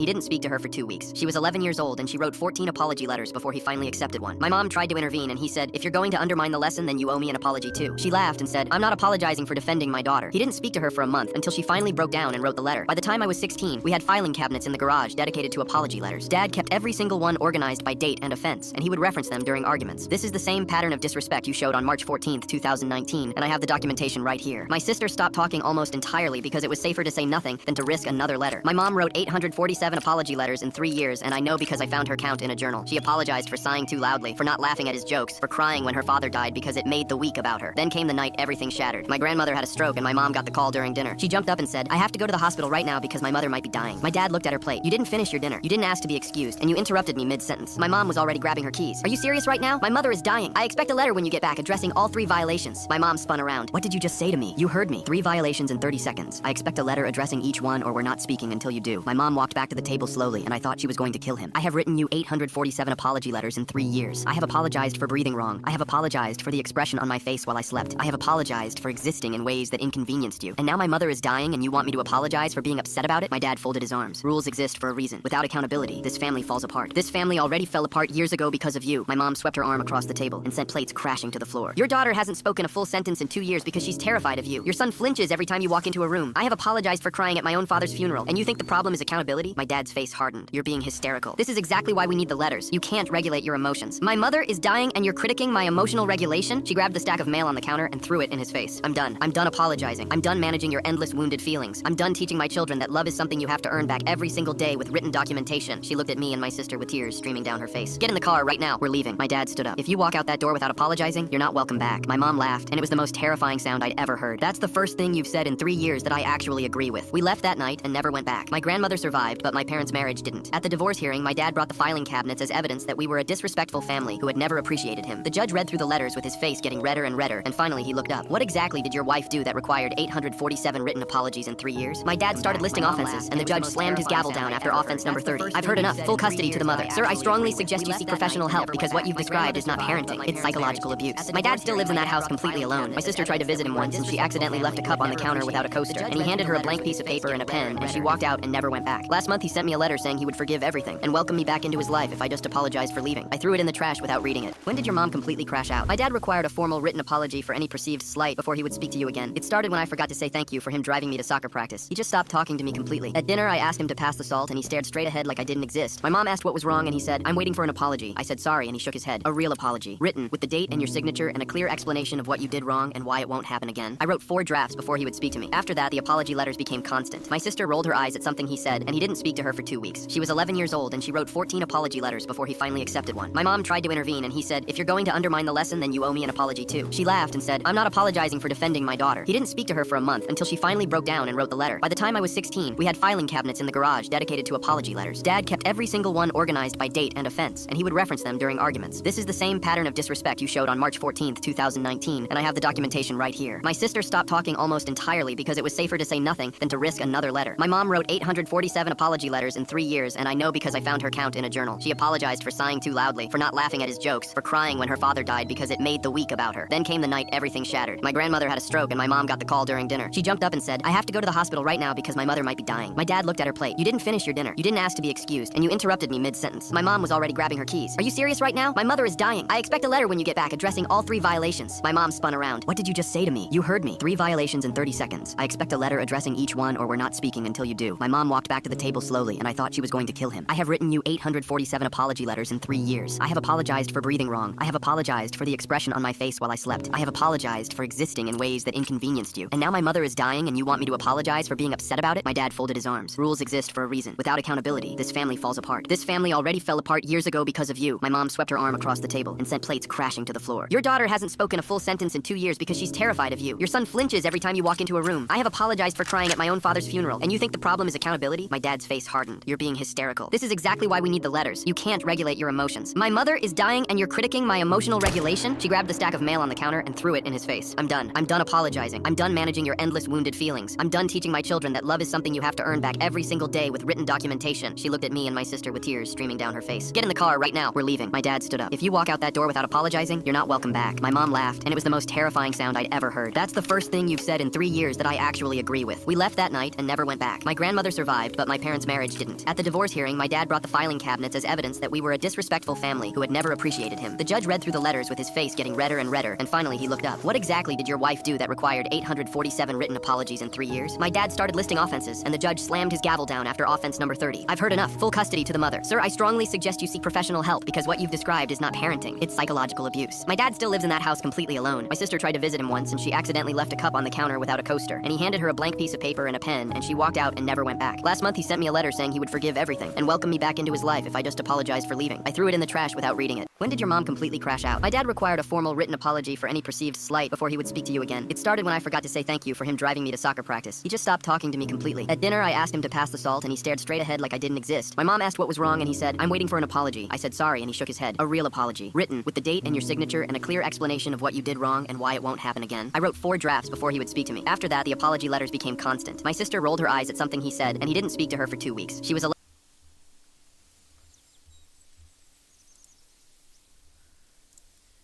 He didn't speak to her for 2 weeks. She was 11 years old and she wrote 14 apology letters before he finally accepted one. My mom tried to intervene and he said, "If you're going to undermine the lesson, then you owe me an apology too." She laughed and said, "I'm not apologizing for defending my daughter." He didn't speak to her for a month until she finally broke down and wrote the letter. By the time I was 16, we had filing cabinets in the garage dedicated to apology letters. Dad kept every single one organized by date and offense, and he would reference them during arguments. This is the same pattern of disrespect you showed on March 14th, 2019, and I have the documentation right here. My sister stopped talking almost entirely because it was safer to say nothing than to risk another letter. My mom wrote 847 apology letters in 3 years, and I know because I found her count in a journal. She apologized for sighing too loudly, for not laughing at his jokes, for crying when her father died because it made the week about her. Then came the night everything shattered. My grandmother had a stroke and my mom got the call during dinner. She jumped up and said, "I have to go to the hospital right now because my mother might be dying." My dad looked at her plate. "You didn't finish your dinner. You didn't ask to be excused, and you interrupted me mid-sentence." My mom was already grabbing her keys. "Are you serious right now? My mother is dying. I expect a letter when you get back addressing all 3 violations." My mom spun around. "What did you just say to me? You heard me. 3 violations in 30 seconds. I expect a letter addressing each one or we're not speaking until you do." My mom walked back to the table slowly and I thought she was going to kill him. "I have written you 847 apology letters in 3 years. I have apologized for breathing wrong. I have apologized for the expression on my face while I slept. I have apologized for existing in ways that inconvenienced you. And now my mother is dying and you want me to apologize for being upset about it?" My dad folded his arms. "Rules exist for a reason. Without accountability, this family falls apart. This family already fell apart years ago because of you." My mom swept her arm across the table and sent plates crashing to the floor. "Your daughter hasn't spoken a full sentence in 2 years because she's terrified of you. Your son flinches every time you walk into a room. I have apologized for crying at my own father's funeral, and you think the problem is accountability?" My dad's face hardened. "You're being hysterical. This is exactly why we need the letters. You can't regulate your emotions. My mother is dying and you're critiquing my emotional regulation?" She grabbed the stack of mail on the counter and threw it in his face. "I'm done. I'm done apologizing. I'm done managing your endless wounded feelings. I'm done teaching my children that love is something you have to earn back every single day with written documentation." She looked at me and my sister with tears streaming down her face. "Get in the car right now. We're leaving." My dad stood up. "If you walk out that door without apologizing, you're not welcome back." My mom laughed, and it was the most terrifying sound I'd ever heard. "That's the first thing you've said in 3 years that I actually agree with." We left that night and never went back. My grandmother survived, but my parents' marriage didn't. At the divorce hearing, my dad brought the filing cabinets as evidence that we were a disrespectful family who had never appreciated him. The judge read through the letters with his face getting redder and redder, and finally he looked up. "What exactly did your wife do that required 847 written apologies in 3 years?" My dad started listing offenses, and the judge slammed his gavel down after offense number 30. "I've heard enough. Full custody to the mother. Sir, I strongly suggest you seek professional help because what you've described is not parenting. It's psychological abuse." My dad still lives in that house completely alone. My sister tried to visit him once, and she accidentally left a cup on the counter without a coaster, and he handed her a blank piece of paper and a pen, and she walked out and never went back. Last month he sent me a letter saying he would forgive everything and welcome me back into his life if I just apologized for leaving. I threw it in the trash without reading it. When did your mom completely crash out? My dad required a formal written apology for any perceived slight before he would speak to you again. It started when I forgot to say thank you for him driving me to soccer practice. He just stopped talking to me completely. At dinner, I asked him to pass the salt and he stared straight ahead like I didn't exist. My mom asked what was wrong and he said, "I'm waiting for an apology." I said sorry and he shook his head. A real apology. Written, with the date and your signature and a clear explanation of what you did wrong and why it won't happen again. I wrote 4 drafts before he would speak to me. After that, the apology letters became constant. My sister rolled her eyes at something he said and he didn't speak to her for 2 weeks. She was 11 years old and she wrote 14 apology letters before he finally accepted one. My mom tried to intervene and he said, "If you're going to undermine the lesson, then you owe me an apology too." She laughed and said, "I'm not apologizing for defending my daughter." He didn't speak to her for a month until she finally broke down and wrote the letter. By the time I was 16, we had filing cabinets in the garage dedicated to apology letters. Dad kept every single one organized by date and offense, and he would reference them during arguments. This is the same pattern of disrespect you showed on March 14th, 2019, and I have the documentation right here. My sister stopped talking almost entirely because it was safer to say nothing than to risk another letter. My mom wrote 847 apology letters in 3 years, and I know because I found her count in a journal. She apologized for sighing too loudly, for not laughing at his jokes, for crying when her father died because it made the week about her. Then came the night everything shattered. My grandmother had a stroke and my mom got the call during dinner. She jumped up and said, "I have to go to the hospital right now because my mother might be dying." My dad looked at her plate. "You didn't finish your dinner. You didn't ask to be excused, and you interrupted me mid-sentence." My mom was already grabbing her keys. "Are you serious right now? My mother is dying. I expect a letter when you get back addressing all 3 violations." My mom spun around. "What did you just say to me? You heard me. 3 violations in 30 seconds. I expect a letter addressing each one or we're not speaking until you do." My mom walked back to the table slowly and I thought she was going to kill him. "I have written you 847 apology letters in 3 years. I have apologized for breathing wrong. I have apologized for the expression on my face while I slept. I have apologized for existing in ways that inconvenienced you. And now my mother is dying and you want me to apologize for being upset about it?" My dad folded his arms. "Rules exist for a reason. Without accountability, this family falls apart. This family already fell apart years ago because of you." My mom swept her arm across the table and sent plates crashing to the floor. "Your daughter hasn't spoken a full sentence in 2 years because she's terrified of you. Your son flinches every time you walk into a room. I have apologized for crying at my own father's funeral, and you think the problem is accountability?" My dad's face hardened. "You're being hysterical. This is exactly why we need the letters. You can't regulate your emotions. My mother is dying and you're critiquing my emotional regulation?" She grabbed the stack of mail on the counter and threw it in his face. "I'm done. I'm done apologizing. I'm done managing your endless wounded feelings. I'm done teaching my children that love is something you have to earn back every single day with written documentation." She looked at me and my sister with tears streaming down her face. "Get in the car right now. We're leaving." My dad stood up. "If you walk out that door without apologizing, you're not welcome back." My mom laughed, and it was the most terrifying sound I'd ever heard. "That's the first thing you've said in 3 years that I actually agree with." We left that night and never went back. My grandmother survived, but my parents' marriage didn't. At the divorce hearing, my dad brought the filing cabinets as evidence that we were a disrespectful family who had never appreciated him. The judge read through the letters with his face getting redder and redder, and finally he looked up. What exactly did your wife do that required 847 written apologies in 3 years? My dad started listing offenses, and the judge slammed his gavel down after offense number 30. I've heard enough. Full custody to the mother. Sir, I strongly suggest you seek professional help because what you've described is not parenting. It's psychological abuse. My dad still lives in that house completely alone. My sister tried to visit him once, and she accidentally left a cup on the counter without a coaster, and he handed her a blank piece of paper and a pen, and she walked out and never went back. Last month, he sent me a letter saying he would forgive everything and welcome me back into his life if I just apologized for leaving. I threw it in the trash without reading it. When did your mom completely crash out? My dad required a formal written apology for any perceived slight before he would speak to you again. It started when I forgot to say thank you for him driving me to soccer practice. He just stopped talking to me completely. At dinner, I asked him to pass the salt, and he stared straight ahead like I didn't exist. My mom asked what was wrong, and he said, "I'm waiting for an apology." I said sorry, and he shook his head. A real apology. Written, with the date and your signature and a clear explanation of what you did wrong and why it won't happen again. I wrote 4 drafts before he would speak to me. After that, the apology letters became constant. My sister rolled her eyes at something he said, and he didn't speak to her for 2 weeks. She was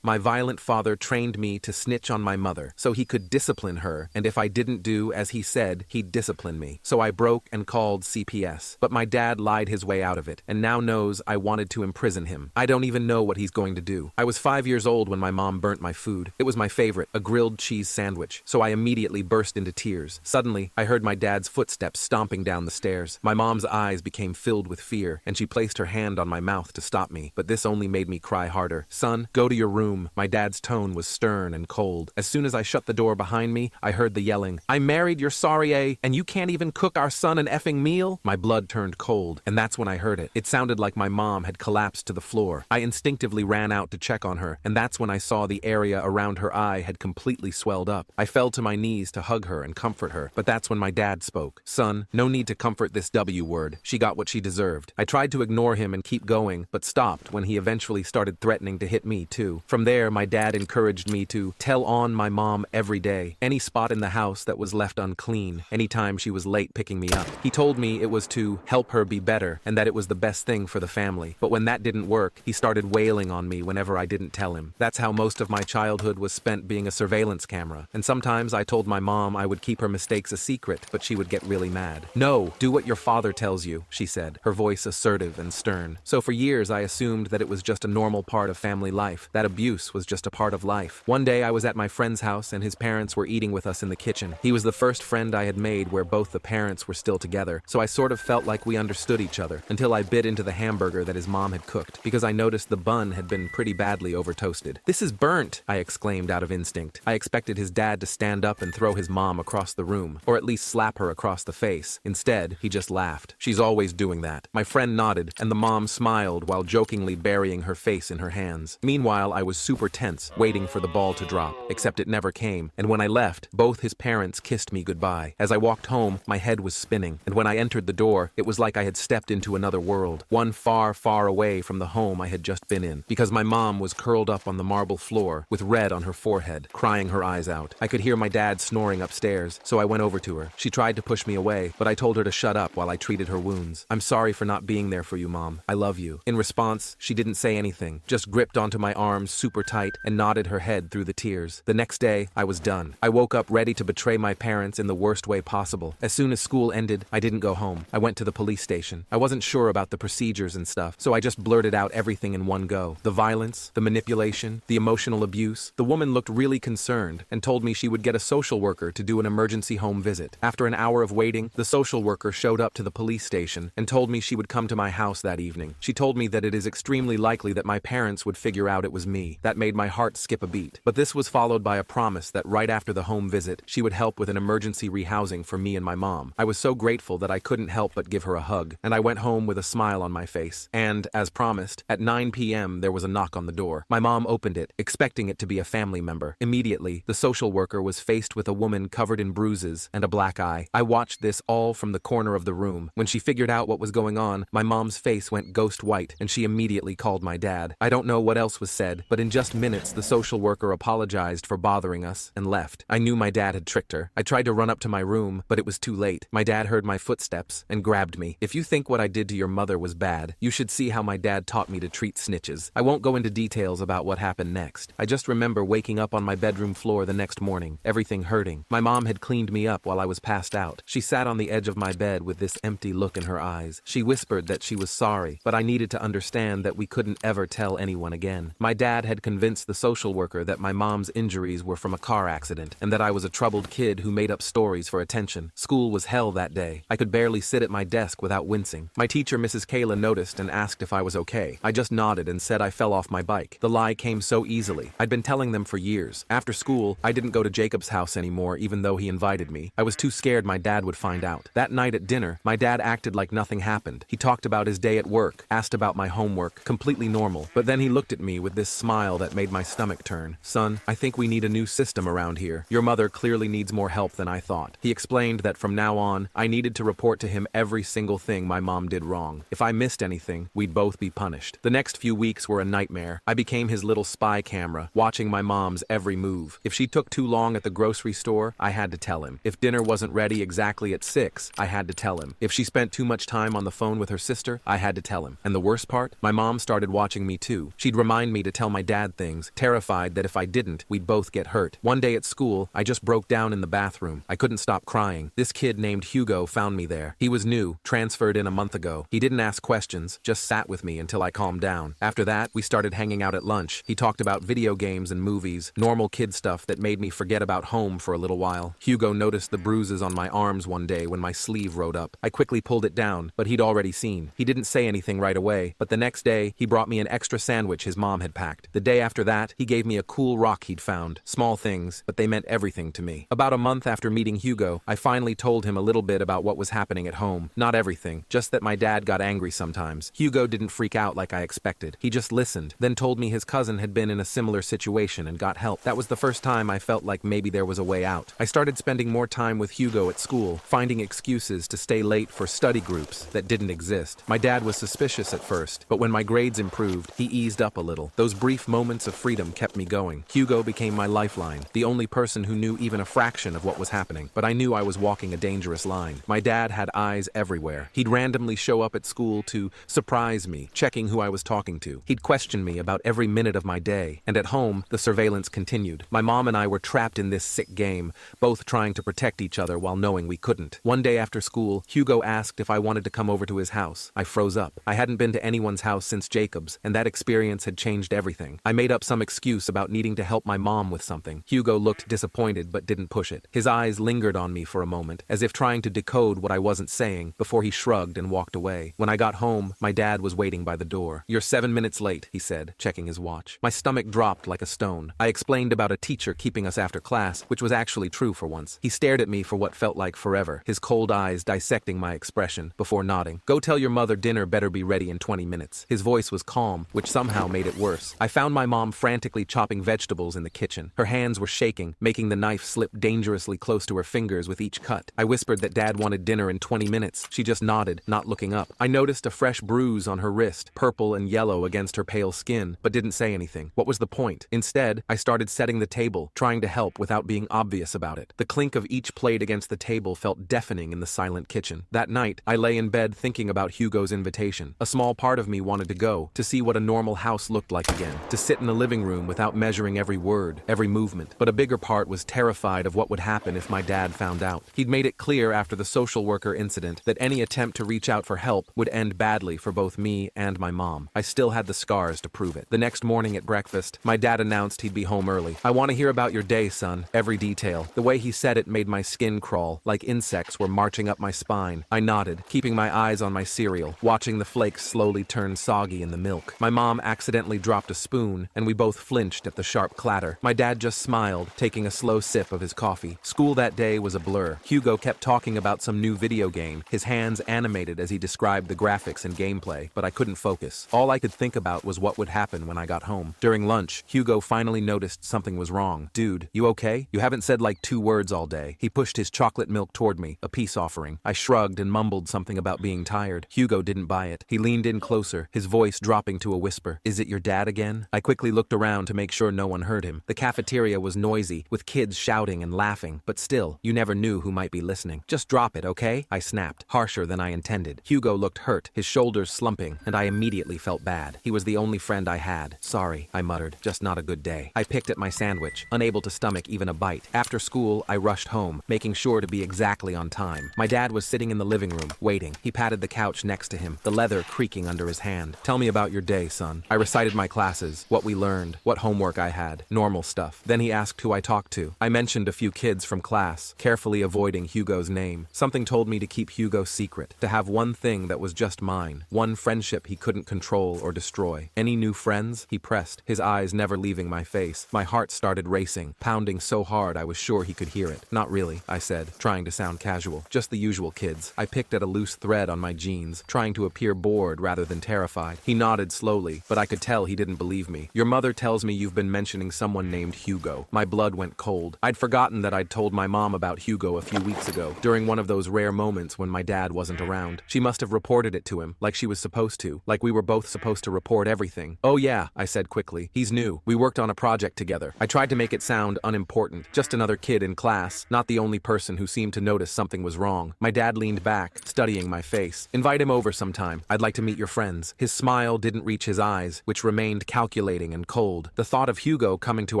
My violent father trained me to snitch on my mother so he could discipline her, and if I didn't do as he said, he'd discipline me. So I broke and called CPS. But my dad lied his way out of it, and now knows I wanted to imprison him. I don't even know what he's going to do. I was 5 years old when my mom burnt my food. It was my favorite, a grilled cheese sandwich, so I immediately burst into tears. Suddenly, I heard my dad's footsteps stomping down the stairs. My mom's eyes became filled with fear, and she placed her hand on my mouth to stop me, but this only made me cry harder. "Son, go to your room." My dad's tone was stern and cold. As soon as I shut the door behind me, I heard the yelling, "I married your sorry A, and you can't even cook our son an effing meal?" My blood turned cold, and that's when I heard it. It sounded like my mom had collapsed to the floor. I instinctively ran out to check on her, and that's when I saw the area around her eye had completely swelled up. I fell to my knees to hug her and comfort her, but that's when my dad spoke. "Son, no need to comfort this W word. She got what she deserved." I tried to ignore him and keep going, but stopped when he eventually started threatening to hit me too. From there, my dad encouraged me to tell on my mom every day, any spot in the house that was left unclean, anytime she was late picking me up. He told me it was to help her be better and that it was the best thing for the family. But when that didn't work, he started wailing on me whenever I didn't tell him. That's how most of my childhood was spent, being a surveillance camera. And sometimes I told my mom I would keep her mistakes a secret, but she would get really mad. "No, do what your father tells you," she said, her voice assertive and stern. So for years I assumed that it was just a normal part of family life, that abuse was just a part of life. One day I was at my friend's house and his parents were eating with us in the kitchen. He was the first friend I had made where both the parents were still together, so I sort of felt like we understood each other, until I bit into the hamburger that his mom had cooked, because I noticed the bun had been pretty badly over-toasted. "This is burnt," I exclaimed out of instinct. I expected his dad to stand up and throw his mom across the room, or at least slap her across the face. Instead, he just laughed. "She's always doing that." My friend nodded, and the mom smiled while jokingly burying her face in her hands. Meanwhile, I was super tense, waiting for the ball to drop, except it never came, and when I left, both his parents kissed me goodbye. As I walked home, my head was spinning, and when I entered the door, it was like I had stepped into another world, one far, far away from the home I had just been in, because my mom was curled up on the marble floor, with red on her forehead, crying her eyes out. I could hear my dad snoring upstairs, so I went over to her. She tried to push me away, but I told her to shut up while I treated her wounds. "I'm sorry for not being there for you, Mom. I love you." In response, she didn't say anything, just gripped onto my arms super tight and nodded her head through the tears. The next day, I was done. I woke up ready to betray my parents in the worst way possible. As soon as school ended, I didn't go home. I went to the police station. I wasn't sure about the procedures and stuff, so I just blurted out everything in one go. The violence, the manipulation, the emotional abuse. The woman looked really concerned and told me she would get a social worker to do an emergency home visit. After an hour of waiting, the social worker showed up to the police station and told me she would come to my house that evening. She told me that it is extremely likely that my parents would figure out it was me. That made my heart skip a beat. But this was followed by a promise that right after the home visit, she would help with an emergency rehousing for me and my mom. I was so grateful that I couldn't help but give her a hug, and I went home with a smile on my face. And, as promised, at 9 p.m. there was a knock on the door. My mom opened it, expecting it to be a family member. Immediately, the social worker was faced with a woman covered in bruises and a black eye. I watched this all from the corner of the room. When she figured out what was going on, my mom's face went ghost white, and she immediately called my dad. I don't know what else was said, but in just minutes, the social worker apologized for bothering us and left. I knew my dad had tricked her. I tried to run up to my room, but it was too late. My dad heard my footsteps and grabbed me. If you think what I did to your mother was bad, you should see how my dad taught me to treat snitches. I won't go into details about what happened next. I just remember waking up on my bedroom floor the next morning, everything hurting. My mom had cleaned me up while I was passed out. She sat on the edge of my bed with this empty look in her eyes. She whispered that she was sorry, but I needed to understand that we couldn't ever tell anyone again. My dad had convinced the social worker that my mom's injuries were from a car accident and that I was a troubled kid who made up stories for attention. School was hell that day. I could barely sit at my desk without wincing. My teacher, Mrs. Kayla, noticed and asked if I was okay. I just nodded and said I fell off my bike. The lie came so easily. I'd been telling them for years. After school, I didn't go to Jacob's house anymore, even though he invited me. I was too scared my dad would find out. That night at dinner, my dad acted like nothing happened. He talked about his day at work, asked about my homework, completely normal. But then he looked at me with this smile that made my stomach turn. Son, I think we need a new system around here. Your mother clearly needs more help than I thought. He explained that from now on, I needed to report to him every single thing my mom did wrong. If I missed anything, we'd both be punished. The next few weeks were a nightmare. I became his little spy camera, watching my mom's every move. If she took too long at the grocery store, I had to tell him. If dinner wasn't ready exactly at 6, I had to tell him. If she spent too much time on the phone with her sister, I had to tell him. And the worst part? My mom started watching me too. She'd remind me to tell my dad things, terrified that if I didn't, we'd both get hurt. One day at school, I just broke down in the bathroom. I couldn't stop crying. This kid named Hugo found me there. He was new, transferred in a month ago. He didn't ask questions, just sat with me until I calmed down. After that, we started hanging out at lunch. He talked about video games and movies, normal kid stuff that made me forget about home for a little while. Hugo noticed the bruises on my arms one day when my sleeve rode up. I quickly pulled it down, but he'd already seen. He didn't say anything right away, but the next day, he brought me an extra sandwich his mom had packed. The day after that, he gave me a cool rock he'd found. Small things, but they meant everything to me. About a month after meeting Hugo, I finally told him a little bit about what was happening at home. Not everything, just that my dad got angry sometimes. Hugo didn't freak out like I expected. He just listened, then told me his cousin had been in a similar situation and got help. That was the first time I felt like maybe there was a way out. I started spending more time with Hugo at school, finding excuses to stay late for study groups that didn't exist. My dad was suspicious at first, but when my grades improved, he eased up a little. Those brief moments of freedom kept me going. Hugo became my lifeline, the only person who knew even a fraction of what was happening. But I knew I was walking a dangerous line. My dad had eyes everywhere. He'd randomly show up at school to surprise me, checking who I was talking to. He'd question me about every minute of my day. And at home, the surveillance continued. My mom and I were trapped in this sick game, both trying to protect each other while knowing we couldn't. One day after school, Hugo asked if I wanted to come over to his house. I froze up. I hadn't been to anyone's house since Jacob's, and that experience had changed everything. I made up some excuse about needing to help my mom with something. Hugo looked disappointed but didn't push it. His eyes lingered on me for a moment, as if trying to decode what I wasn't saying, before he shrugged and walked away. When I got home, my dad was waiting by the door. "You're 7 minutes late," he said, checking his watch. My stomach dropped like a stone. I explained about a teacher keeping us after class, which was actually true for once. He stared at me for what felt like forever, his cold eyes dissecting my expression, before nodding. "Go tell your mother dinner better be ready in 20 minutes. His voice was calm, which somehow made it worse. I found my mom frantically chopping vegetables in the kitchen. Her hands were shaking, making the knife slip dangerously close to her fingers with each cut. I whispered that Dad wanted dinner in 20 minutes. She just nodded, not looking up. I noticed a fresh bruise on her wrist, purple and yellow against her pale skin, but didn't say anything. What was the point? Instead, I started setting the table, trying to help without being obvious about it. The clink of each plate against the table felt deafening in the silent kitchen. That night, I lay in bed thinking about Hugo's invitation. A small part of me wanted to go, to see what a normal house looked like again, to sit in the living room without measuring every word, every movement. But a bigger part was terrified of what would happen if my dad found out. He'd made it clear after the social worker incident that any attempt to reach out for help would end badly for both me and my mom. I still had the scars to prove it. The next morning at breakfast, my dad announced he'd be home early. "I want to hear about your day, son. Every detail." The way he said it made my skin crawl, like insects were marching up my spine. I nodded, keeping my eyes on my cereal, watching the flakes slowly turn soggy in the milk. My mom accidentally dropped a spoon, and we both flinched at the sharp clatter. My dad just smiled, taking a slow sip of his coffee. School that day was a blur. Hugo kept talking about some new video game, his hands animated as he described the graphics and gameplay, but I couldn't focus. All I could think about was what would happen when I got home. During lunch, Hugo finally noticed something was wrong. "Dude, you okay? You haven't said like 2 words all day." He pushed his chocolate milk toward me, a peace offering. I shrugged and mumbled something about being tired. Hugo didn't buy it. He leaned in closer, his voice dropping to a whisper. "Is it your dad again?" I quickly looked around to make sure no one heard him. The cafeteria was noisy, with kids shouting and laughing, but still, you never knew who might be listening. Just drop it, okay? I snapped, harsher than I intended. Hugo looked hurt, his shoulders slumping, and I immediately felt bad. He was the only friend I had. Sorry, I muttered, just not a good day. I picked at my sandwich, unable to stomach even a bite. After school, I rushed home, making sure to be exactly on time. My dad was sitting in the living room, waiting. He patted the couch next to him, the leather creaking under his hand. Tell me about your day, son. I recited my classes, what we learned, what homework I had, normal stuff. Then he asked who I talked to. I mentioned a few kids from class, carefully avoiding Hugo's name. Something told me to keep Hugo secret, to have one thing that was just mine, one friendship he couldn't control or destroy. Any new friends? He pressed, his eyes never leaving my face. My heart started racing, pounding so hard I was sure he could hear it. Not really, I said, trying to sound casual. Just the usual kids. I picked at a loose thread on my jeans, trying to appear bored rather than terrified. He nodded slowly, but I could tell he didn't believe me. Your mother tells me you've been mentioning someone named Hugo. My blood went cold. I'd forgotten that I'd told my mom about Hugo a few weeks ago, during one of those rare moments when my dad wasn't around. She must have reported it to him, like she was supposed to, like we were both supposed to report everything. Oh yeah, I said quickly. He's new. We worked on a project together. I tried to make it sound unimportant, just another kid in class, not the only person who seemed to notice something was wrong. My dad leaned back, studying my face. Invite him over sometime. I'd like to meet your friends. His smile didn't reach his eyes, which remained calculating and cold. The thought of Hugo coming to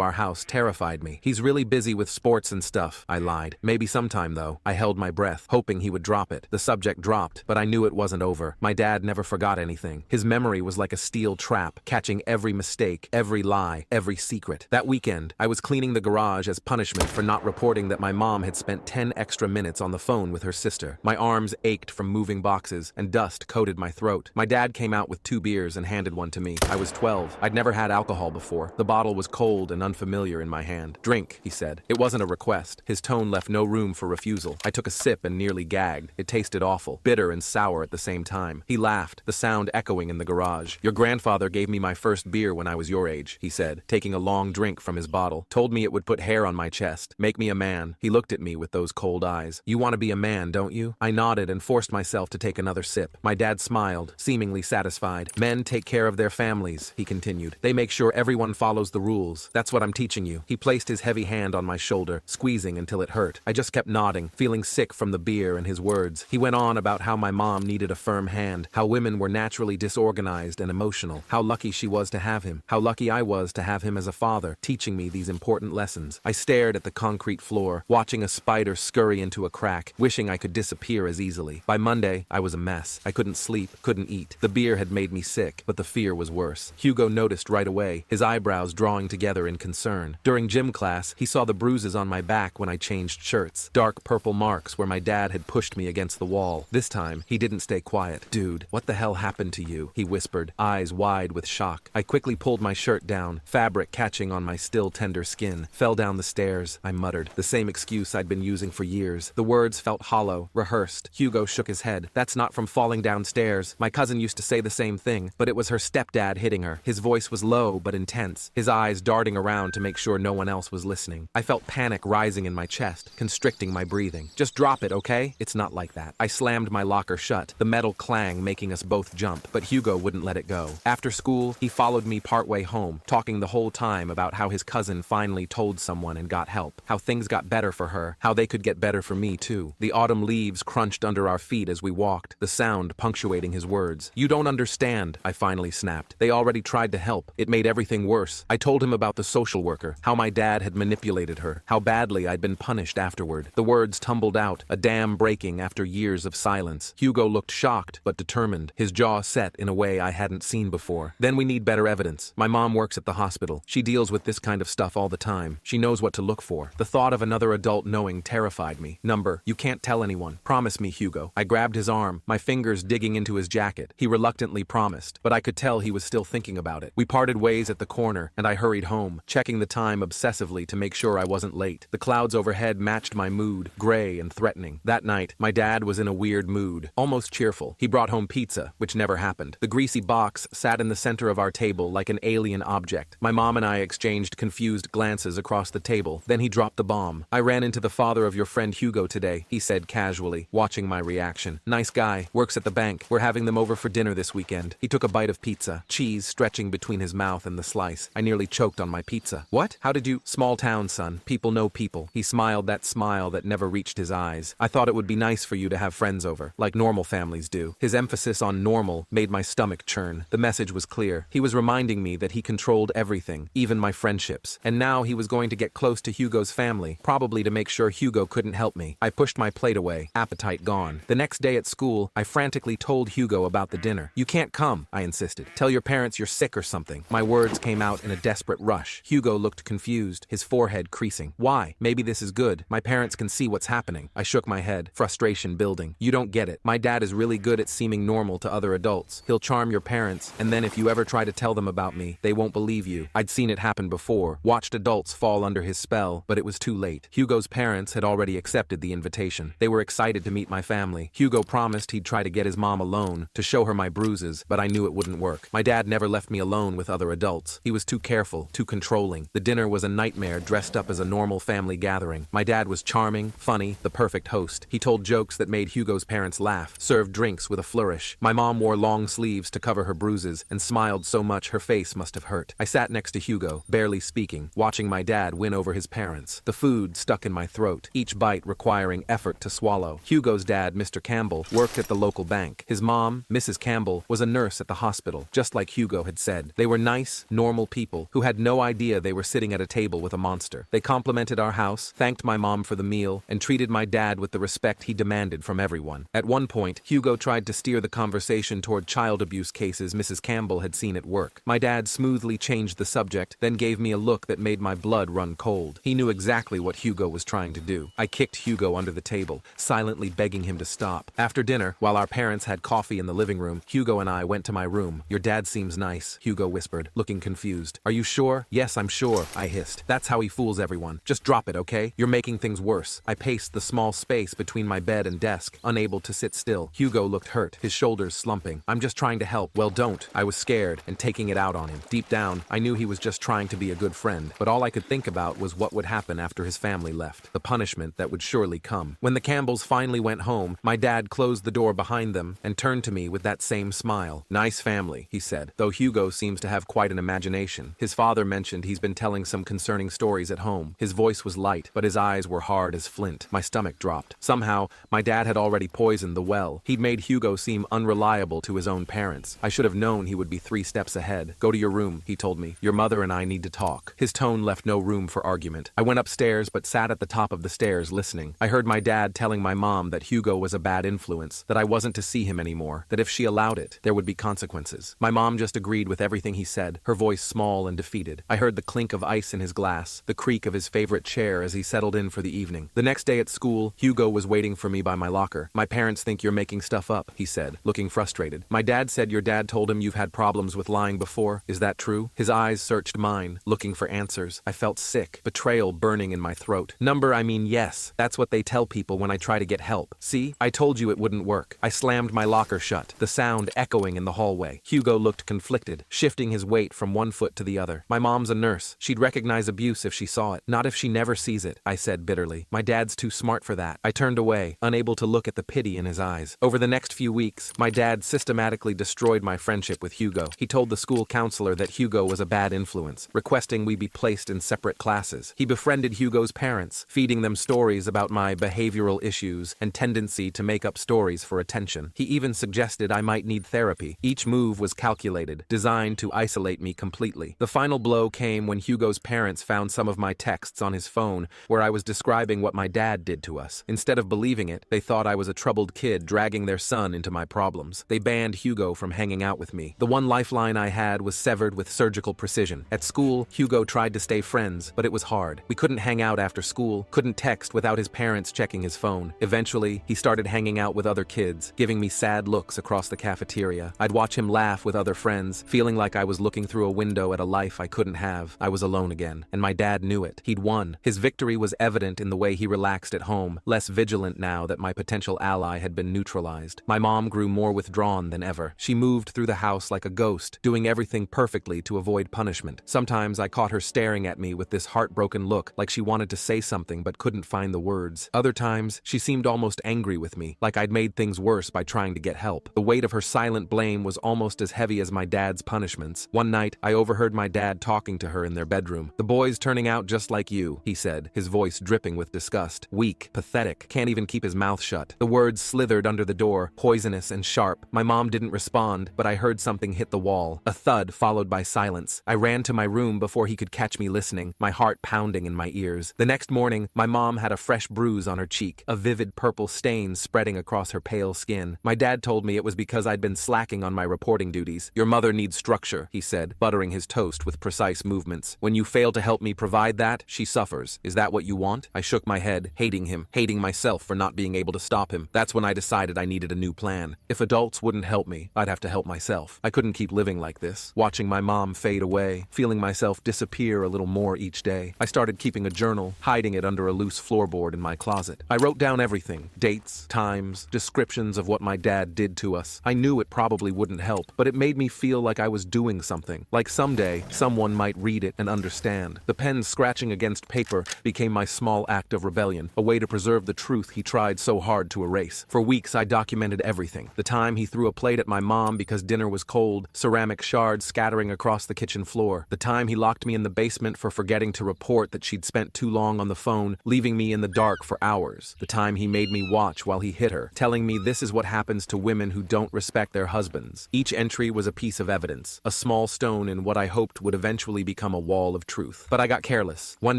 our house terrified me. He's really busy with sports and stuff, I lied. Maybe sometime though. I held my breath, hoping he would drop it. The subject dropped, but I knew it wasn't over. My dad never forgot anything. His memory was like a steel trap, catching every mistake, every lie, every secret. That weekend, I was cleaning the garage as punishment for not reporting that my mom had spent 10 extra minutes on the phone with her sister. My arms ached from moving boxes, and dust coated my throat. My dad came out with 2 beers and handed one to me. I was 12. I'd never had alcohol before. The bottle was cold and unfamiliar in my hand. Drink, he said. It wasn't a request. His tone left no room for refusal. I took a sip and nearly gagged. It tasted awful, bitter and sour at the same time. He laughed, the sound echoing in the garage. Your grandfather gave me my first beer when I was your age, he said, taking a long drink from his bottle. Told me it would put hair on my chest, make me a man. He looked at me with those cold eyes. You want to be a man, don't you? I nodded and forced myself to take another sip. My dad smiled, seemingly satisfied. Men take care of their families, he continued. They make sure everyone follows the rules. That's what I'm teaching you. He placed his heavy hand on my shoulder, squeezing until it hurt. I just kept nodding, feeling sick from the beer and his words. He went on about how my mom needed a firm hand, how women were naturally disorganized and emotional, how lucky she was to have him, how lucky I was to have him as a father, teaching me these important lessons. I stared at the concrete floor, watching a spider scurry into a crack, wishing I could disappear as easily. By Monday, I was a mess. I couldn't sleep, couldn't eat. The beer had made me sick, but the fear was worse. Hugo noticed right away, his eyebrows drawing together in concern. During gym class, he saw the bruises on my back when I changed shirts, dark purple marks where my dad had pushed me against the wall. This time, he didn't stay quiet. Dude, what the hell happened to you? He whispered, eyes wide with shock. I quickly pulled my shirt down, fabric catching on my still tender skin. Fell down the stairs, I muttered, the same excuse I'd been using for years. The words felt hollow, rehearsed. Hugo shook his head. That's not from falling downstairs. My cousin used to say the same thing, but it was her stepdad hitting her. His voice was low but intense, his eyes darting around to make sure no one else was listening. I felt panic rising in my chest, constricting my breathing. Just drop it, okay? It's not like that. I slammed my locker shut, the metal clang making us both jump, but Hugo wouldn't let it go. After school, he followed me partway home, talking the whole time about how his cousin finally told someone and got help, how things got better for her, how they could get better for me too. The autumn leaves crunched under our feet as we walked, the sound punctuating his words. You don't understand, I finally snapped. They already tried to help. It made everything worse. I told him about the social worker, how my dad had manipulated her, how badly I'd been punished afterward. The words tumbled out, a dam breaking after years of silence. Hugo looked shocked but determined, his jaw set in a way I hadn't seen before. Then we need better evidence. My mom works at the hospital. She deals with this kind of stuff all the time. She knows what to look for. The thought of another adult knowing terrified me. Number, you can't tell anyone. Promise me, Hugo. I grabbed his arm, my fingers digging into his jacket. He reluctantly promised, but I could tell he was still thinking about it. We parted ways at the corner, and I hurried home, checking the time obsessively to make sure I wasn't late. The clouds overhead matched my mood, gray and threatening. That night, my dad was in a weird mood, almost cheerful. He brought home pizza, which never happened. The greasy box sat in the center of our table like an alien object. My mom and I exchanged confused glances across the table. Then he dropped the bomb. I ran into the father of your friend Hugo today, he said casually, watching my reaction. Nice guy, works at the bank. We're having them over for dinner this weekend. He took a bite of pizza, cheese stretching between his his mouth and the slice. I nearly choked on my pizza. What? How did you? Small town, son. People know people. He smiled that smile that never reached his eyes. I thought it would be nice for you to have friends over, like normal families do. His emphasis on normal made my stomach churn. The message was clear. He was reminding me that he controlled everything, even my friendships. And now he was going to get close to Hugo's family, probably to make sure Hugo couldn't help me. I pushed my plate away, appetite gone. The next day at school, I frantically told Hugo about the dinner. You can't come, I insisted. Tell your parents you're sick or something. My words came out in a desperate rush. Hugo looked confused, his forehead creasing. Why? Maybe this is good. My parents can see what's happening. I shook my head, frustration building. You don't get it. My dad is really good at seeming normal to other adults. He'll charm your parents, and then if you ever try to tell them about me, they won't believe you. I'd seen it happen before, watched adults fall under his spell, but it was too late. Hugo's parents had already accepted the invitation. They were excited to meet my family. Hugo promised he'd try to get his mom alone, to show her my bruises, but I knew it wouldn't work. My dad never left me alone with other adults. He was too careful, too controlling. The dinner was a nightmare dressed up as a normal family gathering. My dad was charming, funny, the perfect host. He told jokes that made Hugo's parents laugh, served drinks with a flourish. My mom wore long sleeves to cover her bruises and smiled so much her face must have hurt. I sat next to Hugo, barely speaking, watching my dad win over his parents. The food stuck in my throat, each bite requiring effort to swallow. Hugo's dad, Mr. Campbell, worked at the local bank. His mom, Mrs. Campbell, was a nurse at the hospital, just like Hugo had said. They were nice, normal people who had no idea they were sitting at a table with a monster. They complimented our house, thanked my mom for the meal, and treated my dad with the respect he demanded from everyone. At one point, Hugo tried to steer the conversation toward child abuse cases Mrs. Campbell had seen at work. My dad smoothly changed the subject, then gave me a look that made my blood run cold. He knew exactly what Hugo was trying to do. I kicked Hugo under the table, silently begging him to stop. After dinner, while our parents had coffee in the living room, Hugo and I went to my room. Your dad seems nice, Hugo whispered, looking confused. Are you sure? Yes, I'm sure, I hissed. That's how he fools everyone. Just drop it, okay? You're making things worse. I paced the small space between my bed and desk, unable to sit still. Hugo looked hurt, his shoulders slumping. I'm just trying to help. Well, don't. I was scared and taking it out on him. Deep down, I knew he was just trying to be a good friend, but all I could think about was what would happen after his family left, the punishment that would surely come. When the Campbells finally went home, my dad closed the door behind them and turned to me with that same smile. Nice family, he said, though Hugo seems to have quite an imagination. His father mentioned he's been telling some concerning stories at home. His voice was light, but his eyes were hard as flint. My stomach dropped. Somehow, my dad had already poisoned the well. He'd made Hugo seem unreliable to his own parents. I should have known he would be 3 steps ahead. Go to your room, he told me. Your mother and I need to talk. His tone left no room for argument. I went upstairs but sat at the top of the stairs listening. I heard my dad telling my mom that Hugo was a bad influence, that I wasn't to see him anymore, that if she allowed it, there would be consequences. My mom just agreed with everything he said, her voice small and defeated. I heard the clink of ice in his glass, the creak of his favorite chair as he settled in for the evening. The next day at school, Hugo was waiting for me by my locker. My parents think you're making stuff up, he said, looking frustrated. My dad said your dad told him you've had problems with lying before. Is that true? His eyes searched mine, looking for answers. I felt sick, betrayal burning in my throat. Yes. That's what they tell people when I try to get help. See? I told you it wouldn't work. I slammed my locker shut, the sound echoing in the hallway. Hugo looked conflicted, shifting his weight from one foot to the other. My mom's a nurse. She'd recognize abuse if she saw it. Not if she never sees it, I said bitterly. My dad's too smart for that. I turned away, unable to look at the pity in his eyes. Over the next few weeks, my dad systematically destroyed my friendship with Hugo. He told the school counselor that Hugo was a bad influence, requesting we be placed in separate classes. He befriended Hugo's parents, feeding them stories about my behavioral issues and tendency to make up stories for attention. He even suggested I might need therapy. Each move was calculated, designed to isolate me completely. The final blow came when Hugo's parents found some of my texts on his phone where I was describing what my dad did to us. Instead of believing it, they thought I was a troubled kid dragging their son into my problems. They banned Hugo from hanging out with me. The one lifeline I had was severed with surgical precision. At school, Hugo tried to stay friends, but it was hard. We couldn't hang out after school, couldn't text without his parents checking his phone. Eventually, he started hanging out with other kids, giving me sad looks across the cafeteria. I'd watch him laugh with other friends, feeling like I was looking through a window at a life I couldn't have. I was alone again, and my dad knew it. He'd won. His victory was evident in the way he relaxed at home, less vigilant now that my potential ally had been neutralized. My mom grew more withdrawn than ever. She moved through the house like a ghost, doing everything perfectly to avoid punishment. Sometimes I caught her staring at me with this heartbroken look, like she wanted to say something but couldn't find the words. Other times, she seemed almost angry with me, like I'd made things worse by trying to get help. The weight of her silent blame was almost as heavy as my dad's punishments, evidence. One night, I overheard my dad talking to her in their bedroom. "The boy's turning out just like you," he said, his voice dripping with disgust. "Weak, pathetic, can't even keep his mouth shut." The words slithered under the door, poisonous and sharp. My mom didn't respond, but I heard something hit the wall. A thud followed by silence. I ran to my room before he could catch me listening, my heart pounding in my ears. The next morning, my mom had a fresh bruise on her cheek, a vivid purple stain spreading across her pale skin. My dad told me it was because I'd been slacking on my reporting duties. "Your mother needs structure," he said, buttering his toast with precise movements. "When you fail to help me provide that, she suffers. Is that what you want?" I shook my head, hating him, hating myself for not being able to stop him. That's when I decided I needed a new plan. If adults wouldn't help me, I'd have to help myself. I couldn't keep living like this, watching my mom fade away, feeling myself disappear a little more each day. I started keeping a journal, hiding it under a loose floorboard in my closet. I wrote down everything: dates, times, descriptions of what my dad did to us. I knew it probably wouldn't help, but it made me feel like I was doing something, like someday someone might read it and understand. The pen scratching against paper became my small act of rebellion, a way to preserve the truth he tried so hard to erase. For weeks I documented everything: the time he threw a plate at my mom because dinner was cold, ceramic shards scattering across the kitchen floor; the time he locked me in the basement for forgetting to report that she'd spent too long on the phone, leaving me in the dark for hours; the time he made me watch while he hit her, telling me this is what happens to women who don't respect their husbands. Each entry was a piece of evidence, a small stone in what I hoped would eventually become a wall of truth. But I got careless. One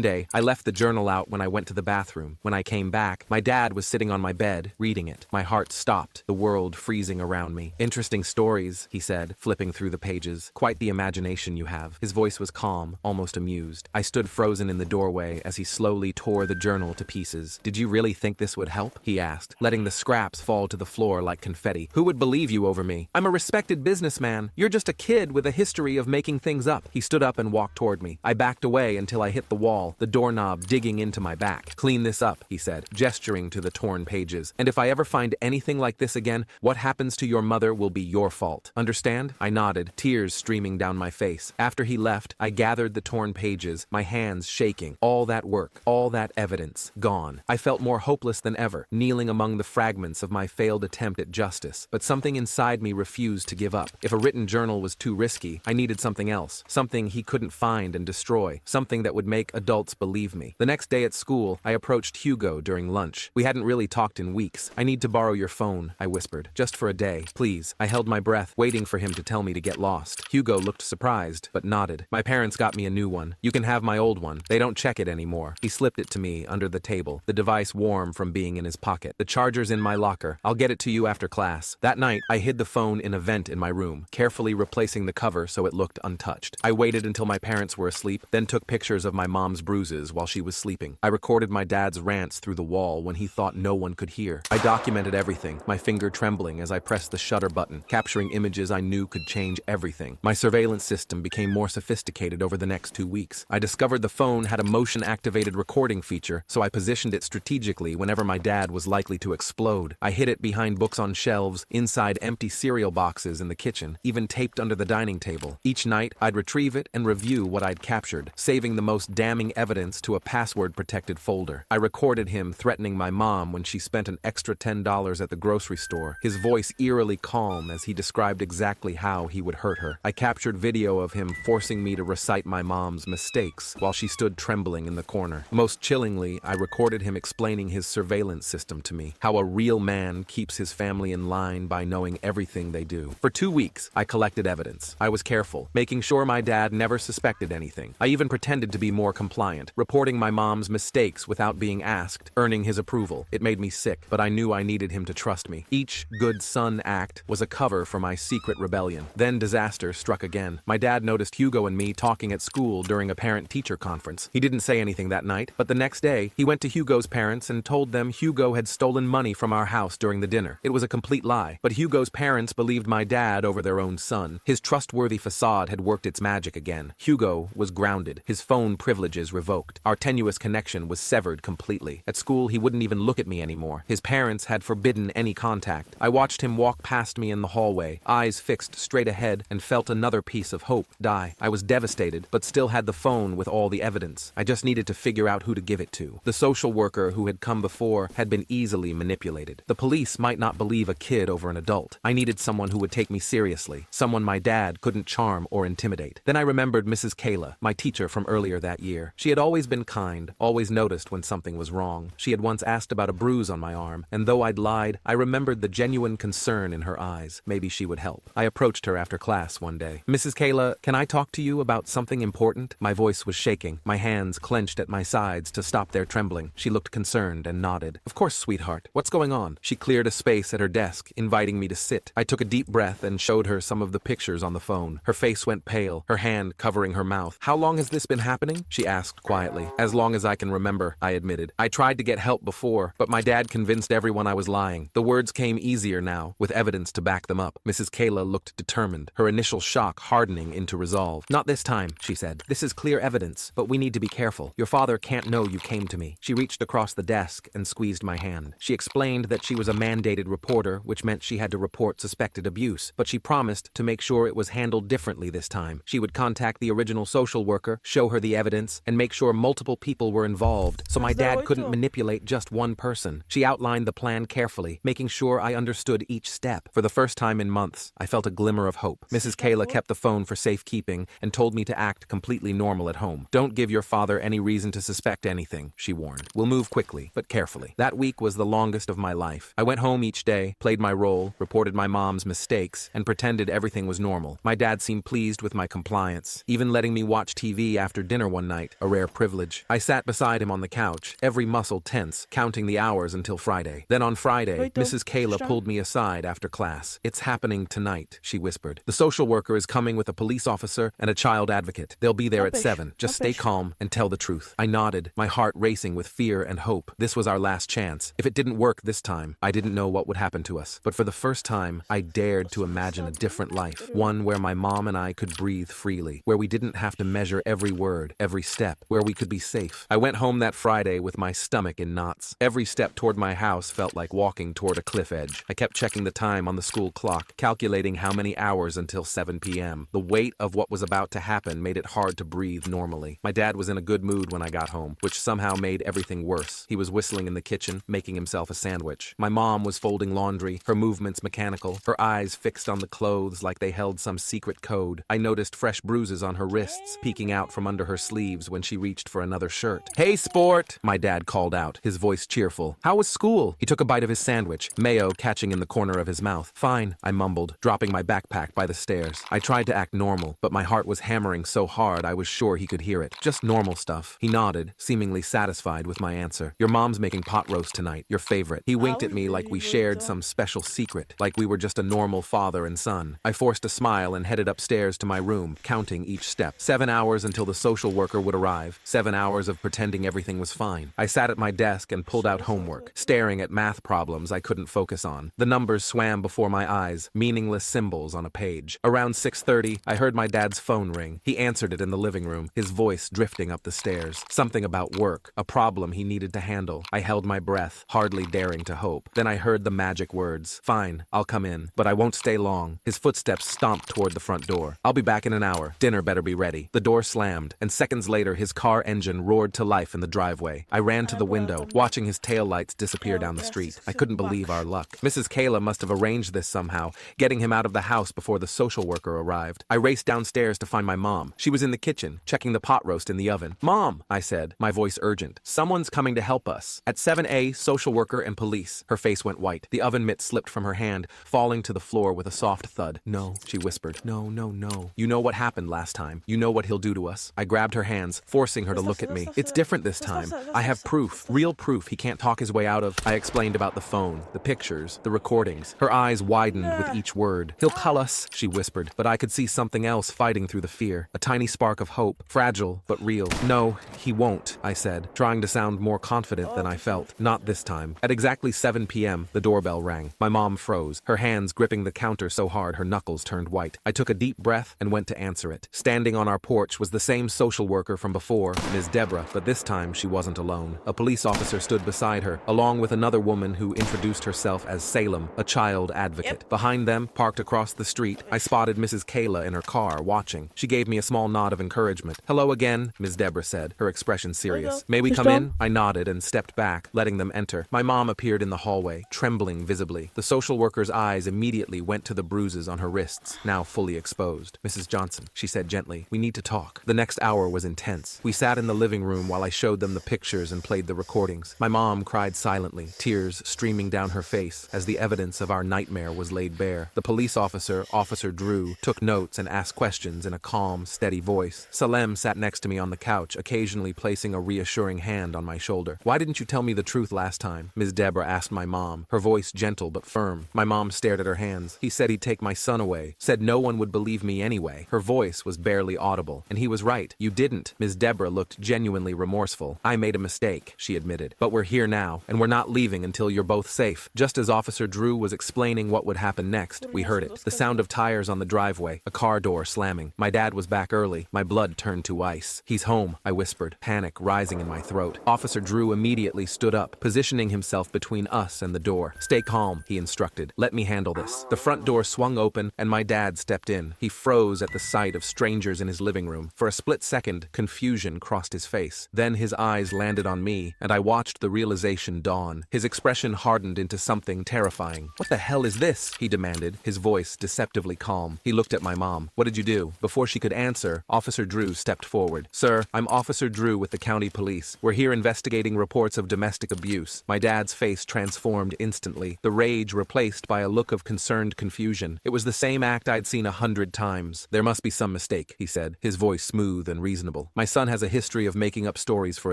day, I left the journal out when I went to the bathroom. When I came back, my dad was sitting on my bed, reading it. My heart stopped, the world freezing around me. "Interesting stories," he said, flipping through the pages. "Quite the imagination you have." His voice was calm, almost amused. I stood frozen in the doorway as he slowly tore the journal to pieces. "Did you really think this would help?" he asked, letting the scraps fall to the floor like confetti. "Who would believe you over me? I'm a respected businessman. You're just a kid with a history of making things up." He stood up and walked toward me. I backed away until I hit the wall, the doorknob digging into my back. "Clean this up," he said, gesturing to the torn pages. "And if I ever find anything like this again, what happens to your mother will be your fault. Understand?" I nodded, tears streaming down my face. After he left, I gathered the torn pages, my hands shaking. All that work, all that evidence, gone. I felt more hopeless than ever, kneeling among the fragments of my failed attempt at justice. But something inside me refused to give up. If a written journal was too risky, I needed something else, something he couldn't find and destroy, something that would make adults believe me. The next day at school, I approached Hugo during lunch. We hadn't really talked in weeks. "I need to borrow your phone," I whispered. "Just for a day, please." I held my breath, waiting for him to tell me to get lost. Hugo looked surprised, but nodded. "My parents got me a new one. You can have my old one. They don't check it anymore." He slipped it to me under the table, the device warm from being in his pocket. "The charger's in my locker. I'll get it to you after class." That night, I hid the phone in a vent in my room, carefully replacing the cover so it looked untouched. I waited until my parents were asleep, then took pictures of my mom's bruises while she was sleeping. I recorded my dad's rants through the wall when he thought no one could hear. I documented everything, my finger trembling as I pressed the shutter button, capturing images I knew could change everything. My surveillance system became more sophisticated over the next 2 weeks. I discovered the phone had a motion-activated recording feature, so I positioned it strategically whenever my dad was likely to explode. I hid it behind books on shelves, inside empty cereal boxes in the kitchen, even taped under the dining table. Each night, I'd retrieve it and review what I'd captured, saving the most damning evidence to a password-protected folder. I recorded him threatening my mom when she spent an extra $10 at the grocery store, his voice eerily calm as he described exactly how he would hurt her. I captured video of him forcing me to recite my mom's mistakes while she stood trembling in the corner. Most chillingly, I recorded him explaining his surveillance system to me, how a real man keeps his family in line by knowing everything they do. For 2 weeks, I collected evidence. I was careful, making sure my dad never suspected anything. I even pretended to be more compliant, reporting my mom's mistakes without being asked, earning his approval. It made me sick, but I knew I needed him to trust me. Each good son act was a cover for my secret rebellion. Then disaster struck again. My dad noticed Hugo and me talking at school during a parent-teacher conference. He didn't say anything that night, but the next day, he went to Hugo's parents and told them Hugo had stolen money from our house during the dinner. It was a complete lie, but Hugo's parents believed my dad over their own son. His trustworthy facade had worked its magic again. Hugo was grounded, his phone privileges revoked. Our tenuous connection was severed completely. At school, he wouldn't even look at me anymore. His parents had forbidden any contact. I watched him walk past me in the hallway, eyes fixed straight ahead, and felt another piece of hope die. I was devastated, but still had the phone with all the evidence. I just needed to figure out who to give it to. The social worker who had come before had been easily manipulated. The police might not believe a kid over an adult. I needed someone who would take me seriously, someone my dad dad couldn't charm or intimidate. Then I remembered Mrs. Kayla, my teacher from earlier that year. She had always been kind, always noticed when something was wrong. She had once asked about a bruise on my arm, and though I'd lied, I remembered the genuine concern in her eyes. Maybe she would help. I approached her after class one day. Mrs. Kayla, can I talk to you about something important? My voice was shaking, my hands clenched at my sides to stop their trembling. She looked concerned and nodded. Of course, sweetheart. What's going on? She cleared a space at her desk, inviting me to sit. I took a deep breath and showed her some of the pictures on the phone. Her face went pale, her hand covering her mouth. How long has this been happening? She asked quietly. As long as I can remember, I admitted. I tried to get help before, but my dad convinced everyone I was lying. The words came easier now, with evidence to back them up. Mrs. Kayla looked determined, her initial shock hardening into resolve. Not this time, she said. This is clear evidence, but we need to be careful. Your father can't know you came to me. She reached across the desk and squeezed my hand. She explained that she was a mandated reporter, which meant she had to report suspected abuse, but she promised to make sure it was handled differently this time. She would contact the original social worker, show her the evidence, and make sure multiple people were involved, so my dad couldn't manipulate just one person. She outlined the plan carefully, making sure I understood each step. For the first time in months, I felt a glimmer of hope. Mrs. Kayla kept the phone for safekeeping and told me to act completely normal at home. Don't give your father any reason to suspect anything, she warned. We'll move quickly, but carefully. That week was the longest of my life. I went home each day, played my role, reported my mom's mistakes, and pretended everything was normal. My dad seemed pleased with my compliance, even letting me watch TV after dinner one night, a rare privilege. I sat beside him on the couch, every muscle tense, counting the hours until Friday. Then on Friday, Mrs. Kayla pulled me aside after class. It's happening tonight, she whispered. The social worker is coming with a police officer and a child advocate. They'll be there at 7. Just stay calm and tell the truth. I nodded, my heart racing with fear and hope. This was our last chance. If it didn't work this time, I didn't know what would happen to us. But for the first time, I dared to imagine a different life. One where my mom and I could breathe freely, where we didn't have to measure every word, every step, where we could be safe. I went home that Friday with my stomach in knots. Every step toward my house felt like walking toward a cliff edge. I kept checking the time on the school clock, calculating how many hours until 7 p.m. The weight of what was about to happen made it hard to breathe normally. My dad was in a good mood when I got home, which somehow made everything worse. He was whistling in the kitchen, making himself a sandwich. My mom was folding laundry, her movements mechanical, her eyes fixed on the clothes like they held some secret code. I noticed fresh bruises on her wrists, peeking out from under her sleeves when she reached for another shirt. "Hey, sport!" my dad called out, his voice cheerful. "How was school?" He took a bite of his sandwich, mayo catching in the corner of his mouth. "Fine," I mumbled, dropping my backpack by the stairs. I tried to act normal, but my heart was hammering so hard I was sure he could hear it. "Just normal stuff." He nodded, seemingly satisfied with my answer. "Your mom's making pot roast tonight, your favorite." He winked at me like we shared some special secret, like we were just a normal father and son. I forced a smile and headed upstairs to my room, counting each step. 7 hours until the social worker would arrive. 7 hours of pretending everything was fine. I sat at my desk and pulled out homework, staring at math problems I couldn't focus on. The numbers swam before my eyes, meaningless symbols on a page. Around 6:30, I heard my dad's phone ring. He answered it in the living room, his voice drifting up the stairs. Something about work, a problem he needed to handle. I held my breath, hardly daring to hope. Then I heard the magic words. "Fine, I'll come in, but I won't stay long." His footsteps stomped toward the front door. "I'll be back in an hour. Dinner better be ready." The door slammed, and seconds later his car engine roared to life in the driveway. I ran to the window, watching his taillights disappear down the street. I couldn't believe our luck. Mrs. Kayla must have arranged this somehow, getting him out of the house before the social worker arrived. I raced downstairs to find my mom. She was in the kitchen, checking the pot roast in the oven. "Mom," I said, my voice urgent. "Someone's coming to help us. At 7A, social worker and police." Her face went white. The oven mitt slipped from her hand, falling to the floor with a soft thud. "No," she whispered. "No, no, no. You know what happened last time. You know what he'll do to us." I grabbed her hands, forcing her to look at me. "It's different this time. I have proof. Real proof he can't talk his way out of." I explained about the phone, the pictures, the recordings. Her eyes widened with each word. "He'll cull us," she whispered, but I could see something else fighting through the fear. A tiny spark of hope, fragile but real. "No, he won't," I said, trying to sound more confident than I felt. "Not this time." At exactly 7 p.m., the doorbell rang. My mom froze, her hands gripping the counter so hard her knuckles turned white. I took a deep breath and went to answer it. Standing on our porch was the same social worker from before, Ms. Deborah, but this time she wasn't alone. A police officer stood beside her, along with another woman who introduced herself as Salem, a child advocate. Behind them, parked across the street, I spotted Mrs. Kayla in her car, watching. She gave me a small nod of encouragement. "Hello again," Ms. Deborah said, her expression serious. "May we come in?" I nodded and stepped back, letting them enter. My mom appeared in the hallway, trembling visibly. The social worker's eyes immediately went to the bruises on her wrists, now fully exposed. Mrs. Johnson, she said gently, we need to talk. The next hour was intense. We sat in the living room while I showed them the pictures and played the recordings. My mom cried silently, tears streaming down her face as the evidence of our nightmare was laid bare. The police officer, Officer Drew, took notes and asked questions in a calm, steady voice. Salem sat next to me on the couch, occasionally placing a reassuring hand on my shoulder. Why didn't you tell me the truth last time? Ms. Deborah asked my mom, her voice gentle but firm. My mom stared at her hands. He said he'd take my son away, said no one would believe me anyway. Her voice was barely audible, and he was right. You didn't. Ms. Deborah looked genuinely remorseful. I made a mistake, she admitted. But we're here now, and we're not leaving until you're both safe. Just as Officer Drew was explaining what would happen next, we heard it. The sound of tires on the driveway, a car door slamming. My dad was back early. My blood turned to ice. He's home, I whispered, panic rising in my throat. Officer Drew immediately stood up, positioning himself between us and the door. Stay calm, he instructed. Let me handle this. The front door swung open, and my dad stepped in. He froze at the sight of strangers in his living room. For a split second, confusion crossed his face. Then his eyes landed on me, and I watched the realization dawn. His expression hardened into something terrifying. What the hell is this? He demanded, his voice deceptively calm. He looked at my mom. What did you do? Before she could answer, Officer Drew stepped forward. Sir, I'm Officer Drew with the county police. We're here investigating reports of domestic abuse. My dad's face transformed instantly, the rage replaced by a look of concerned confusion. It was the same act I'd seen 100 times. There must be some mistake, he said, his voice smooth and reasonable. My son has a history of making up stories for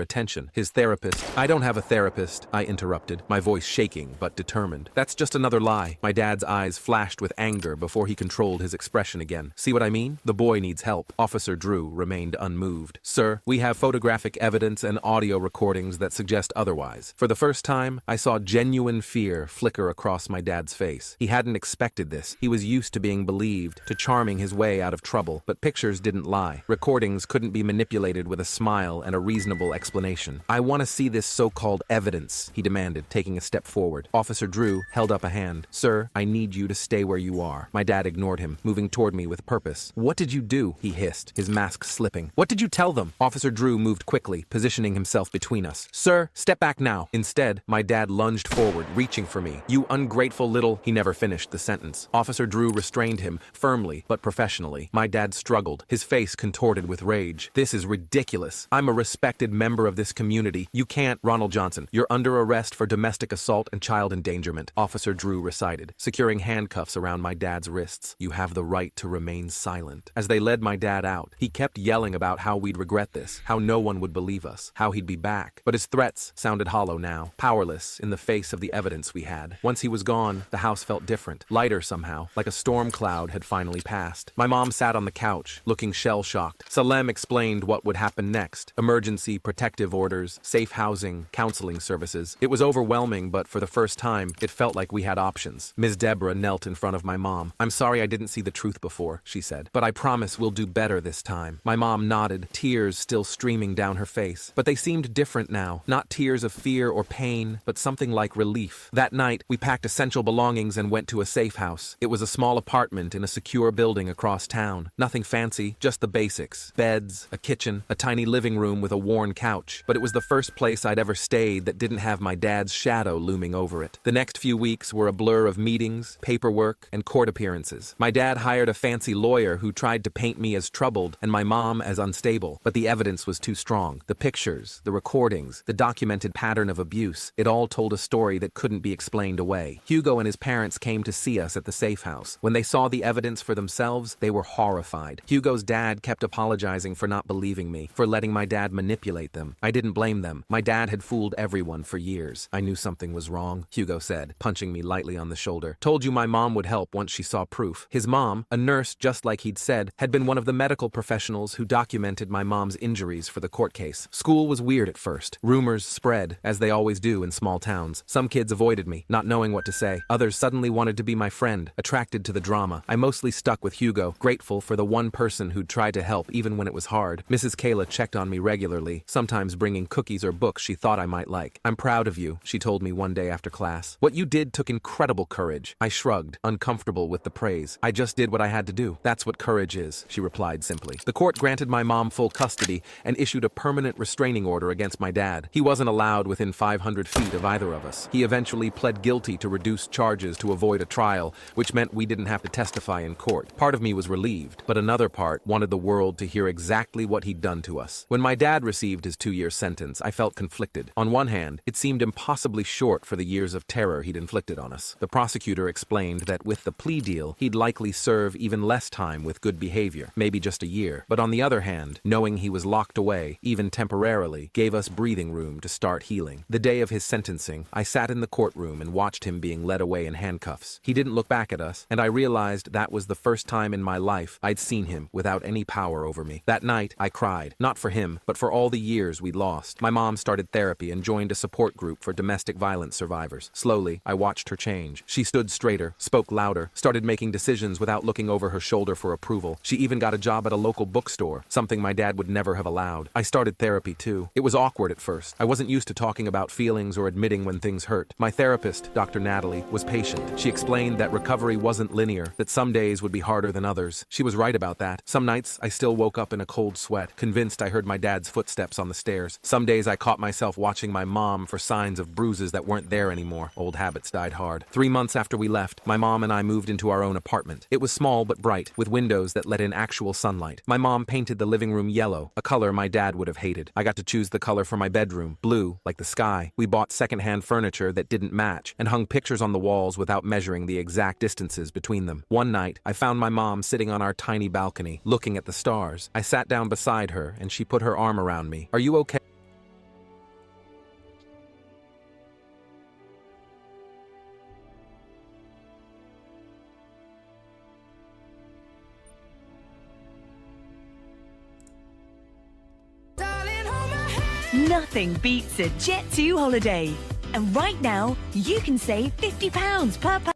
attention. His therapist— I don't have a therapist, I interrupted, my voice shaking but determined. That's just another lie. My dad's eyes flashed with anger before he controlled his expression again. See what I mean? The boy needs help. Officer Drew remained unmoved. Sir, we have photographic evidence and audio recordings that suggest otherwise. For the first time, I saw genuine fear flicker across my dad's face. He hadn't expected this. He was used to being believed, to charming his way out of trouble, but pictures didn't lie. Recordings couldn't be manipulated with a smile and a reasonable explanation. I want to see this so-called evidence, he demanded, taking a step forward. Officer Drew held up a hand. Sir, I need you to stay where you are. My dad ignored him, moving toward me with purpose. What did you do? He hissed, his mask slipping. What did you tell them? Officer Drew moved quickly, positioning himself between us. Sir, step back now. Instead, my dad lunged forward, reaching for me. You ungrateful little— He never finished the sentence. Officer Drew restrained him, firmly but professionally. My dad struggled, his face contorted with rage. This is ridiculous. I'm a respected member of this community. You can't— Ronald Johnson, you're under arrest for domestic assault and child endangerment, Officer Drew recited, securing handcuffs around my dad's wrists. You have the right to remain silent. As they led my dad out, he kept yelling about how we'd regret this, how no one would believe us, how he'd be back. But his threats sounded hollow now, powerless in the face of the evidence we had. Once he was gone, the house felt different, lighter somehow, like a storm cloud had finally passed. My mom sat on the couch, looking shell-shocked. Salem explained what would happen next: emergency protective orders, safe housing, counseling services. It was overwhelming, but for the first time, it felt like we had options. Ms. Deborah knelt in front of my mom. I'm sorry I didn't see the truth before, she said, but I promise we'll do better this time. My mom nodded, tears still streaming down her face. But they seemed different now, not tears of fear or pain, but something like relief. That night, we packed essential belongings and went to a safe house. It was a small apartment in a secure building across town. Nothing fancy, just the basics. Beds, a kitchen, a tiny living room with a worn couch. But it was the first place I'd ever stayed that didn't have my dad's shadow looming over it. The next few weeks were a blur of meetings, paperwork, and court appearances. My dad hired a fancy lawyer who tried to paint me as troubled and my mom as unstable, but the evidence was too strong. The pictures, the recordings, the documented pattern of abuse, it all told a story that couldn't be explained away. Hugo and his parents came to see us at the safe house. When they saw the evidence for themselves, they were horrified. Hugo's dad kept apologizing for not believing me, for letting my dad manipulate them. I didn't blame them. My dad had fooled everyone for years. I knew something was wrong, Hugo said, punching me lightly on the shoulder. Told you my mom would help once she saw proof. His mom, a nurse just like he'd said, had been one of the medical professionals who documented my mom's injuries for the court case. School was weird at first. Rumors spread, as they always do in small towns. Some kids avoided me, not knowing what to say. Others suddenly wanted to be my friend, attracted to the drama. I mostly stuck with Hugo, grateful for the one person who'd tried to help even when it was hard. Mrs. Kayla checked on me regularly, sometimes bringing cookies or books she thought I might like. I'm proud of you, she told me one day after class. What you did took incredible courage. I shrugged, uncomfortable with the praise. I just did what I had to do. That's what courage is, she replied simply. The court granted my mom full custody and issued a permanent restraining order against my dad. He wasn't allowed within 500 feet of either of us. He eventually pled guilty to reduced charges to avoid a trial, which meant we didn't have to testify in court. Part of me was relieved, but another part wanted the world to hear exactly what he'd done to us. When my dad received his 2-year sentence, I felt conflicted. On one hand, it seemed impossibly short for the years of terror he'd inflicted on us. The prosecutor explained that with the plea deal, he'd likely serve even less time with good behavior, maybe just a year. But on the other hand, knowing he was locked away, even temporarily, gave us breathing room to start healing. The day of his sentencing, I sat in the courtroom and watched him being led away in handcuffs. He didn't look back at us, and I realized that was the first time in my life I'd seen him without any power over me. That night, I cried, not for him, but for all the years we'd lost. My mom started therapy and joined a support group for domestic violence survivors. Slowly, I watched her change. She stood straighter, spoke louder, started making decisions without looking over her shoulder for approval. She even got a job at a local bookstore, something my dad would never have allowed. I started therapy too. It was awkward at first. I wasn't used to talking about feelings or admitting when things hurt. My therapist, Dr. Natalie, was patient. She explained that recovery wasn't linear, that some days would be harder than others. She was right about that. Some nights, I still woke up in a cold sweat, convinced I heard my dad's footsteps on the stairs. Some days I caught myself watching my mom for signs of bruises that weren't there anymore. Old habits died hard. 3 months after we left, my mom and I moved into our own apartment. It was small but bright, with windows that let in actual sunlight. My mom painted the living room yellow, a color my dad would have hated. I got to choose the color for my bedroom, blue, like the sky. We bought secondhand furniture that didn't match and hung pictures on the walls without measuring the exact distances between them. One night, I found my mom sitting on our tiny balcony, looking at the stars. I sat down beside her and she put her arm around me. "Are you okay?" Nothing beats a Jet2 holiday. And right now, you can save £50 per person.